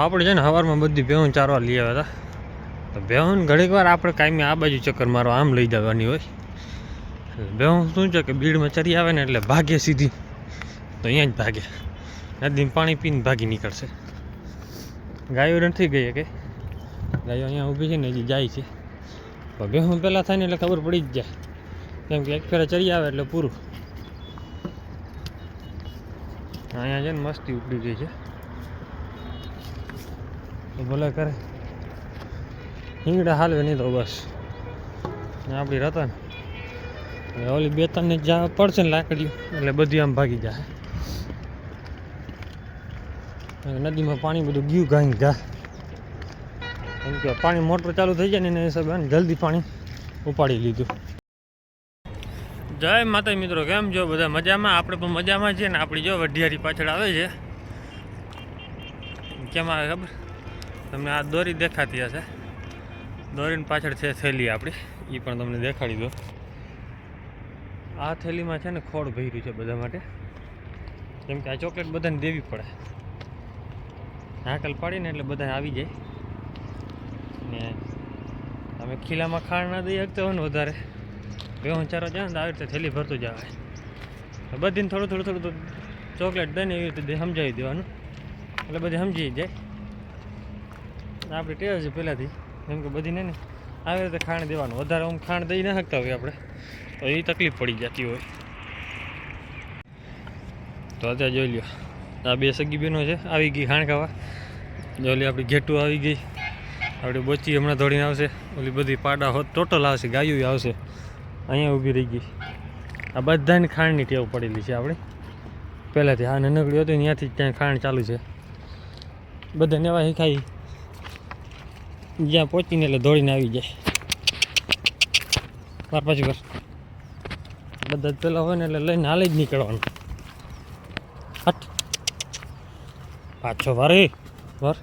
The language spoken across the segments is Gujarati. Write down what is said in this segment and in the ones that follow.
આપણે છે ને સવારમાં બધી ભેહું ચારવા લઈ આવ્યા હતા. તો ભેહું ઘણીક વાર આપણે કાયમી આ બાજુ ચક્કર મારવા આમ લઈ જવાની હોય. ભેહું શું છે કે બીડમાં ચરી આવે ને એટલે ભાગે સીધી, તો અહીંયા જ ભાગે, નદીમાં પાણી પીને ભાગી નીકળશે. ગાયો નથી ગઈ કે ગાયો અહીંયા ઊભી છે ને હજી જાય છે. તો ભેહું પહેલાં થાય ને એટલે ખબર પડી જ જાય, કેમ કે એક ફેરે ચરી આવે એટલે પૂરું. અહીંયા છે ને મસ્તી ઉપડી ગઈ છે, તો ભલે કરે હિંગડા હાલવે નહીં તો બસ આપણી રતન ઓલી બે ત્રણ જવા પડશે ને લાકડીઓ એટલે બધી આમ ભાગી જાય. નદીમાં પાણી બધું ગયું ગાઈ ઘા, કેમ કે પાણી મોટર ચાલુ થઈ જાય ને એના હિસાબે જલ્દી પાણી ઉપાડી લીધું. જય માતા મિત્રો, કેમ જો બધા મજામાં? આપણે પણ મજામાં છીએ ને. આપણી જો વઢિયારી પાછળ આવે છે, કેમ આવે ખબર તમને? આ દોરી દેખાતી હશે, દોરીની પાછળ છે થેલી આપણી, એ પણ તમને દેખાડી દો. આ થેલીમાં છે ને ખોળ ભર્યું છે બધા માટે, કેમ કે આ ચોકલેટ બધાને દેવી પડે. હાકલ પાડીને એટલે બધા આવી જાય ને. તમે ખીલામાં ખાણ ના દઈ શકતા હોય ને વધારે ભેહું ચારો જાય ને, આવી રીતે થેલી ભરતું જવાય. બધીને થોડું થોડું થોડું ચોકલેટ દઈને એવી રીતે સમજાવી દેવાનું, એટલે બધી સમજી જાય. આપણી ટેવ છે પહેલાંથી, કેમ કે બધીને ને આવી રીતે ખાણ દેવાનું. વધારે આમ ખાણ દઈ ના શકતા હોય આપણે, તો એ તકલીફ પડી જતી હોય. તો અત્યારે જોઈ લ્યો, આ બે સગી બહેનો છે, આવી ગઈ ખાણ ખાવા. ઓલી આપણી ઘેટું આવી ગઈ, આપણી બોચી હમણાં દોડીને આવશે. ઓલી બધી પાડા હોત ટોટલ આવશે, ગાયું આવશે. અહીંયા ઊભી રહી ગઈ. આ બધાને ખાંડની ટેવ પડેલી છે આપણે પહેલાંથી. હા, નનકડી હતી ત્યાંથી ત્યાં ખાંડ ચાલુ છે. બધાને એવા શીખાઈ જ્યાં પહોંચીને એટલે દોડીને આવી જાય. વાર પાછી વાર બધા જ પહેલાં હોય ને એટલે લઈને હાલે જ નીકળવાનું. હટ પાછો વારે વાર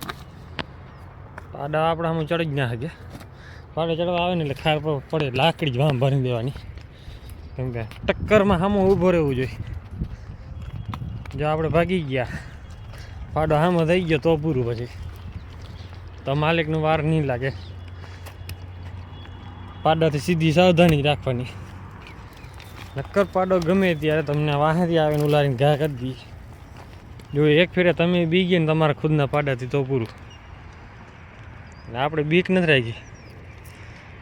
પાડા આપણા આમાં ચડી જ ના શકે. પાડે ચડવા આવે ને એટલે ખાર પડે, લાકડી જ વામ ભરી દેવાની, કેમ કે ટક્કરમાં સામું ઊભો રહેવું જોઈએ. જો આપણે ભાગી ગયા, પાડો સામો થઈ ગયો તો પૂરું, પછી તો માલિકનું વાર નહીં લાગે. પાડાથી સીધી સાવધાની રાખવાની, નક્કર પાડો ગમે ત્યારે તમને વાહેથી આવે ને ઉલારીને ઘા કરી દઈએ. જો એક ફેરે તમે બી ગયા ને તમારા ખુદના પાડાથી તો પૂરું. એટલે આપણે બીક નથી રાખી,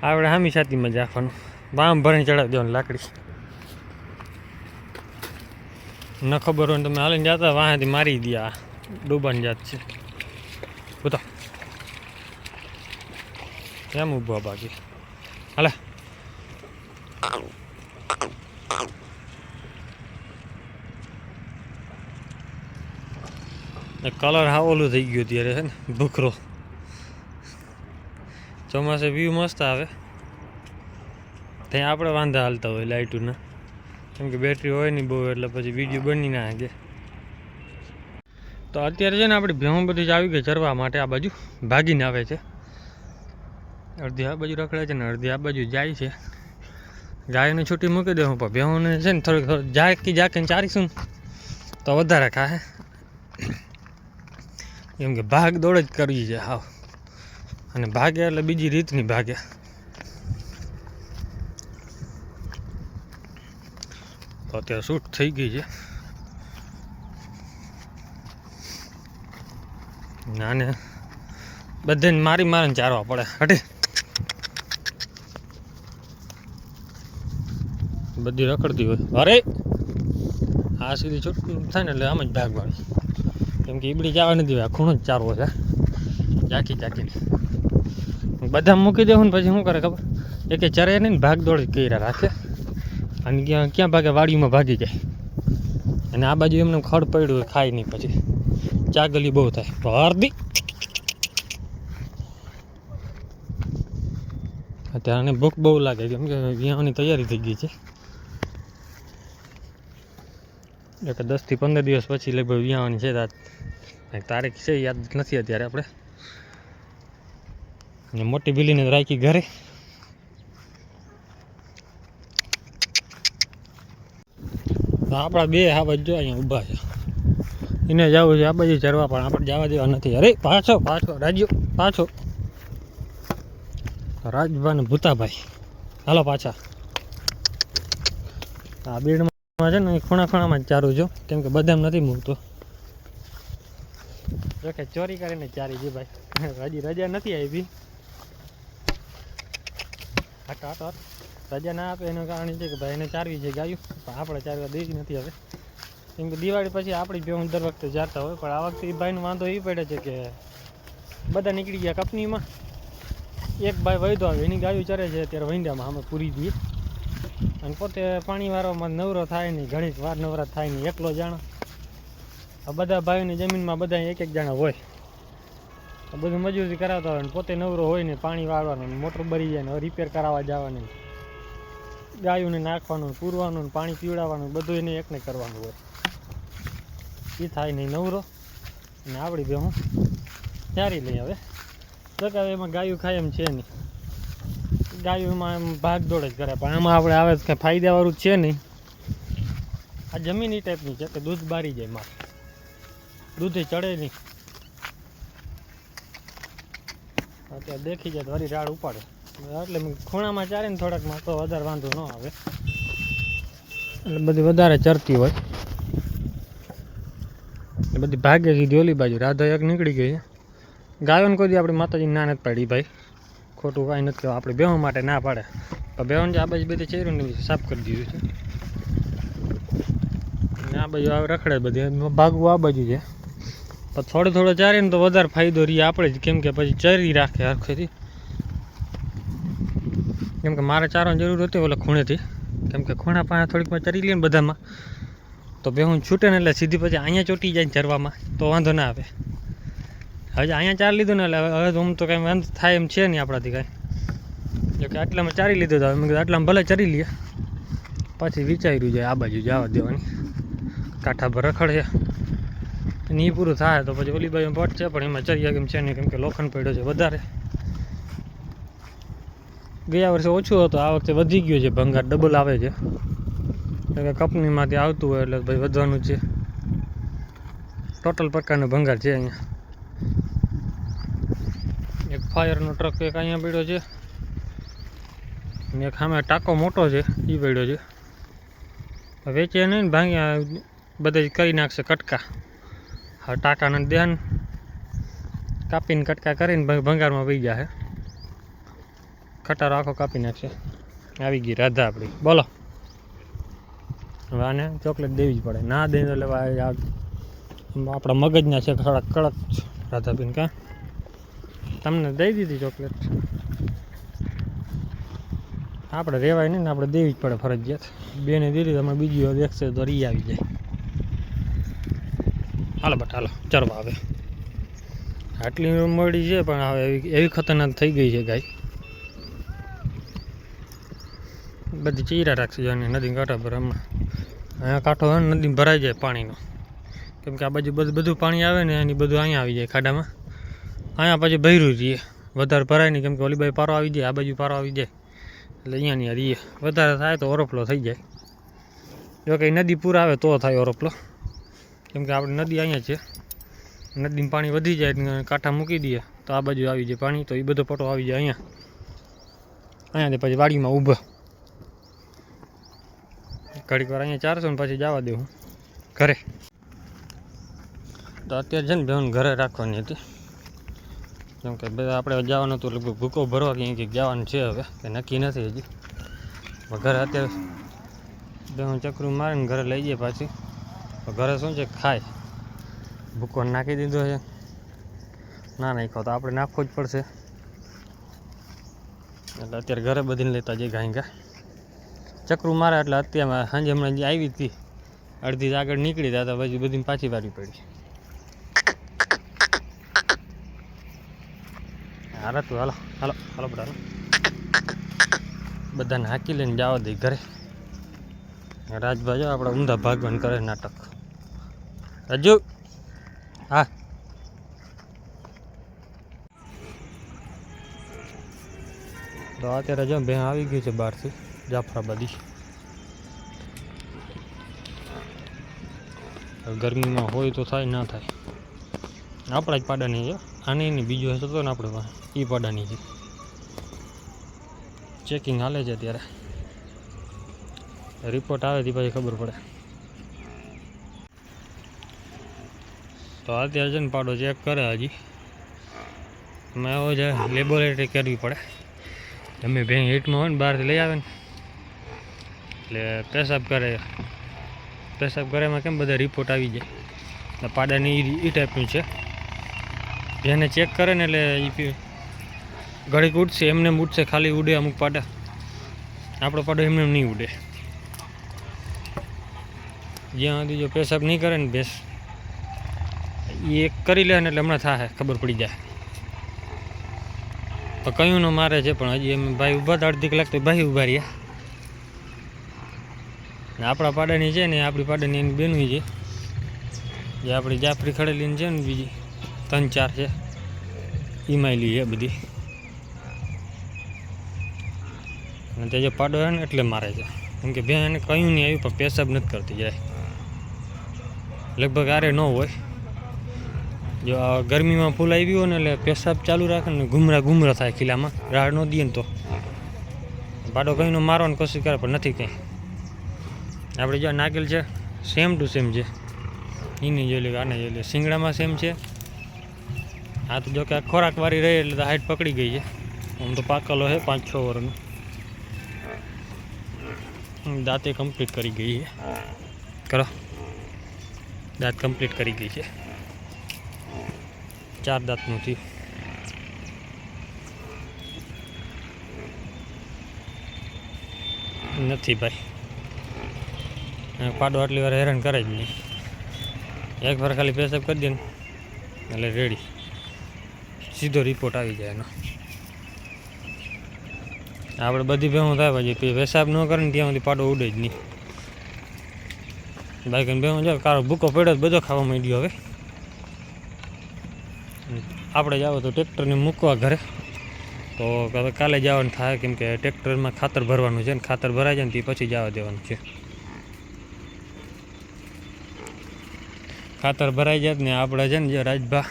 આપણે હામી છાતીમાં જ રાખવાનું. બામ ભરીને ચડાવી દેવાનું લાકડી. ન ખબર હોય ને તમે હાલીને જતા વાહેથી મારી દે. આ ડૂબાની જાત છે. બતા કેમ ઊભા બાકી હાલે. કલર હા ઓલું થઈ ગયું ત્યારે છે ને, ભૂખરો. ચોમાસે વ્યૂ મસ્ત આવે, ત્યાં આપણે વાંધા હાલતા હોય લાઇટોના, કેમ કે બેટરી હોય નહીં બહુ, એટલે પછી વિડીયો બની ના શકે. તો અત્યારે છે ને આપણી ભેહું બધી જ આવી ગઈ ચરવા માટે. આ બાજુ ભાગીને આવે છે, અડધી આ બાજુ રખડે છે ને અડધી આ બાજુ જાય છે. ગાયને છૂટી મૂકી દેવું, પણ ભેહુંને છે ને થોડીક જાકીને ચારીશું તો વધારે ખાય, કેમ કે ભાગ દોડ જ કરવી છે હાવ. અને ભાગે એટલે બીજી રીતની ભાગે. તો અત્યારે શૂટ થઈ ગઈ છે. આને બધાને મારી મારીને ચારવા પડે. હટે બધી રખડતી હોય. અરે આ સીધી છૂટું થાય ને એટલે આમ જ ભાગવાની, કેમ કે ઈબડી જવા નથી દેવા. ખૂણો જ ચારવો છે, જાકી જાકીને બધા મૂકી દેવું ને પછી શું કરે ખબર? એક ચરે નહીં ને ભાગ દોડ કર્યા રાખે, અને ક્યાં ભાગે વાડીમાં ભાગી જાય. અને આ બાજુ એમને ખડ પડ્યું હોય, ખાય નહીં, પછી ચાગલી બહુ થાય. તો હરદી અત્યારે ભૂખ બહુ લાગે, કેમ કે વિયાવાની તૈયારી થઈ ગઈ છે. એટલે 10 થી 15 દિવસ પછી લગભગ વિયાવાની છે. તારીખ છે યાદ નથી અત્યારે આપણે. અને મોટી બિલીને રાખી ઘરે. આપણા બે હાવજ જો અહીંયા ઊભા છે, એને જવું છે આ બાજુ ચરવા, પણ આપણે જવા દેવા નથી. અરે પાછો પાછો રાજ્યો પાછો, રાજભાઈ ને ભૂતાભાઈ હાલો પાછા. આ બીડમાં છે ને ખૂણા ખૂણામાં જ ચારું છું, કેમ કે બદામ નથી મૂકતો. જોકે ચોરી કરીને ચારી છે ભાઈ, હજી રજા નથી આવી. હટ હટ હટ, રજા ના આપે એનું કારણ છે કે ભાઈ એને ચારવી છે ગાયું, પણ આપણે ચારવા દેવી નથી હવે. કેમ કે દિવાળી પછી આપણી ભેહું દર વખતે ચારતા હોય, પણ આ વખતે એ ભાઈનો વાંધો એ પડે છે કે બધા નીકળી ગયા કંપનીમાં. એક ભાઈ વૈધો આવે એની ગાયું ચરે છે અત્યારે વૈંડામાં, અમે પૂરી દઈએ. અને પોતે પાણીવાળામાં નવરો થાય નહીં, ઘણીક વાર નવરા થાય નહીં, એકલો જાણો. આ બધા ભાઈઓની જમીનમાં બધા એક એક જણા હોય, બધું મજૂરી કરાવતા હોય ને પોતે નવરો હોય ને પાણી વાળવાનું, મોટર બળી જાય ને રિપેર કરાવવા જવાનું, ગાયોને નાખવાનું, પૂરવાનું, પાણી પીવડાવવાનું, બધું એને એકને કરવાનું હોય. એ થાય નહીં નવરો, અને આપણી ભેહું ચારી લઈ. હવે તો કે એમાં ગાયું ખાય એમ છે નહીં, ગાયોમાં એમ ભાગ દોડ જ કરે, પણ આમાં આપણે આવે કંઈ ફાયદાવાળું જ છે નહીં. આ જમીન એ ટાઈપની છે કે દૂધ બારી જાય, મારે દૂધે ચડે નહીં. અત્યારે દેખી જાય તો વળી રાડ ઉપાડે, એટલે ખૂણામાં ચારે ને થોડાકમાં તો વધારે વાંધો ન આવે, એટલે બધી વધારે ચરતી હોય. બધી ભાગે સીધી ઓલી બાજુ. રાધા એક નીકળી ગઈ છે. ગાયોને કોઈ દી આપણી માતાજી ના નથી પાડી ભાઈ, ખોટું કાંઈ નથી કહેવા. આપણે બેહો માટે ના પાડે, પણ બેહોને આ બાજુ બધી ચેરું ને સાફ કરી દીધું છે. અને આ બાજુ આવે રખડે બધી, ભાગવું આ બાજુ છે. પણ થોડો થોડો ચારે ને તો વધારે ફાયદો રહીએ આપણે જ, કેમ કે પછી ચરી રાખે હરખેથી. કેમ કે મારે ચારવાની જરૂર હતી ઓલા ખૂણેથી, કેમ કે ખૂણા પાસે થોડીકમાં ચરી લઈએ ને બધામાં, તો બેહું છૂટે ને એટલે સીધી પછી અહીંયા ચોટી જાય ને ચરવામાં, તો વાંધો ના આવે. હજી અહીંયા ચાર લીધું ને એટલે હવે તો તો કાંઈ વાંધો થાય એમ છે નહીં આપણાથી કાંઈ. જો કે આટલામાં ચારી લીધું તો મેં કીધું આટલામાં ભલે ચરી લઈએ, પછી વિચાર્યું જાય આ બાજુ જવા દેવાની, કાંઠા પર રખડે અને એ પૂરું થાય તો પછી ઓલી બાજુ પટ છે, પણ એમાં ચરિયા કેમ છે નહીં, કેમ કે લોખંડ પડ્યો છે વધારે. ગયા વર્ષે ઓછું હતું, આ વખતે વધી ગયું છે, ભંગાર ડબલ આવે છે. એટલે કે કંપનીમાંથી આવતું હોય એટલે ભાઈ વધવાનું છે. ટોટલ પ્રકારનો ભંગાર છે અહીંયા. એક ફાયરનો ટ્રક એક અહીંયા પડ્યો છે, અને એક સામે ટાંકો મોટો છે એ પડ્યો છે. વેચે નહીં ને ભાંગ્યા બધા જ કરી નાખશે કટકા. હવે ટાંકાના ધ્યાન કાપીને કટકા કરીને ભંગારમાં પી જાય, ખટારો આખો કાપી નાખશે. આવી ગઈ રાધા આપણી, બોલો. હવે આને ચોકલેટ દેવી જ પડે, ના દઈ તો લેવા આપણા મગજના છે થોડા કડક રાધાબીન. કાં તમને દઈ દીધી ચોકલેટ, આપણે રહેવાય નહીં ને, આપણે દેવી જ પડે ફરજિયાત. બેને દીધી તમે બીજી વાર દેખશે તો રી આવી જાય. હાલો બટ હાલો ચરવા. આવે આટલી મળી છે, પણ હવે એવી ખતરનાક થઈ ગઈ છે ગાય, બધી ચીરા રાખશે જો નદી કાંઠા પર. હમણાં અહીંયા કાંઠો હોય ને નદી ભરાઈ જાય પાણીનો, કેમ કે આ બાજુ બધું પાણી આવે ને એની બધું અહીંયા આવી જાય ખાડામાં. અહીંયા પછી ભર્યું રહીએ, વધારે ભરાય નહીં, કેમ કે ઓલી બાજુ પારો આવી જાય, આ બાજુ પારો આવી જાય, એટલે અહીંયાની રહીએ. વધારે થાય તો ઓરફલો થઈ જાય. જો કે નદી પૂર આવે તો થાય ઓરફલો, કેમ કે આપણે નદી અહીંયા છે. નદીમાં પાણી વધી જાય, કાંઠા મૂકી દઈએ તો આ બાજુ આવી જાય પાણી, તો એ બધો પટો આવી જાય અહીંયા. અહીંયાથી પછી વાડીમાં ઊભા ઘડીક વાર અહીંયા ચારસો ને પછી જવા દેવું ઘરે. તો અત્યારે છે ને બેન ઘરે રાખવાની હતી, કેમ કે બધા આપણે જવાનું હતું, લગભગ ભૂકો ભરવા ક્યાંક જવાનું છે હવે, કે નક્કી નથી હજી. ઘરે અત્યારે બેન ચકરું મારે ને ઘરે લઈ જઈએ પાછી. ઘરે શું છે ખાય, ભૂકો નાખી દીધો છે, ના નાખ્યો તો આપણે નાખવો જ પડશે. એટલે અત્યારે ઘરે બધીને લેતા જઈએ ગાય ગા. ચકરું મારે એટલે અત્યારે સાંજે હમણાં જે આવી હતી અડધી આગળ નીકળી હતા, તો પછી બધી પાછી વારી પડી. હારા તું હાલો હાલો હાલો બધા બધાને હાકી લઈને જવા દઈ ઘરે. રાજભાઈ આપણે ઊંધા ભાગવાન કરે નાટક. રાજુ હા તો અત્યારે જો બે આવી ગઈ છે બહારથી જાફરાબાદી. ગરમીમાં હોય તો થાય ના થાય. આપણા જ પાડાની છે આની નહીં, બીજો હતો ને આપણે પાસે એ પાડાની છે. ચેકિંગ હાલે છે અત્યારે, રિપોર્ટ આવે તે પછી ખબર પડે. તો અત્યારે છે ને પાડો ચેક કરે હજી. એમાં એવો છે લેબોરેટરી કરવી પડે. તમે ભેં હીટમાં હોય ને બહારથી લઈ આવે ને એટલે પેશાબ કરે એમાં કેમ બધા રિપોર્ટ આવી જાય. પાડાની એ ટાઈપનું છે. જેને ચેક કરે ને એટલે એ ઘડીક ઉડશે, એમને ઉડશે, ખાલી ઉડે અમુક પાડા. આપણો પાડો એમને નહીં ઉડે. જ્યાં સુધી જો પેશાબ નહીં કરે ને ભેંસ, એ એક કરી લે ને એટલે હમણાં થાય, ખબર પડી જાય. તો કયું નો મારે છે પણ હજી એમ ભાઈ ઊભા હતા અડધી કલાક તો ભાઈ ઊભા રહ્યા. ને આપણા પાડાની છે ને આપણી પાડાની એની બેનું છે, જે આપણી જાફરી ખડેલીની છે ને બીજી 3-4 છે ઈમાયલી છે બધી. અને તે જે પાડો છે ને એટલે મારે છે, કેમ કે બેન એને કયું નહીં આવ્યું પણ પેશાબ નથી કરતી જાય. લગભગ આરે ન હોય. જો ગરમીમાં ફૂલ આવી હોય ને એટલે પેશાબ ચાલુ રાખે ને ઘૂમરા થાય ખીલામાં, રાડ ન દઈએ ને તો પાડો કંઈનો મારવાની કોશિશ કરે પણ નથી કંઈ. આપણે જો નાગેલ છે સેમ ટુ સેમ છે, એની જોઈ લે આને જોઈ લે, શિંગડામાં સેમ છે. આ તો જો કે ખોરાક વાળી રહી એટલે તો હાઈટ પકડી ગઈ છે. આમ તો પાકેલો છે 5-6 વર્ષનો. દાંતે કમ્પ્લીટ કરી ગઈ છે. કરો, દાંત કમ્પ્લીટ કરી ગઈ છે. 4 દાંતનું થયું. નથી ભાઈ, પાડો આટલી વાર હેરાન કરે જ નહીં. એક વાર ખાલી પેશાબ કરી દે ને એટલે રેડી, સીધો રિપોર્ટ આવી જાય એનો. આપણે બધી ભેહું થાય પછી પેશાબ ન કરે ને ત્યાં સુધી પાડો ઉડે જ નહીં. બાકી ભેહું જો કારો ભૂકો પડ્યો બધો ખાવા માંડ્યો. હવે આપણે જાવ તો ટ્રેક્ટરને મૂકવા ઘરે, તો કાલે જવાનું થાય, કેમ કે ટ્રેક્ટરમાં ખાતર ભરવાનું છે ને ખાતર ભરાઈ જાય ને તે પછી જવા દેવાનું છે. ખાતર ભરાઈ જાય ને આપણે છે ને જે રાજભા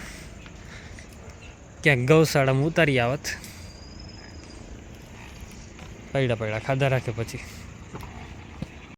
ક્યાંક ગૌશાળામાં ઉતારી આવત, પૈડા ખાધા રાખે પછી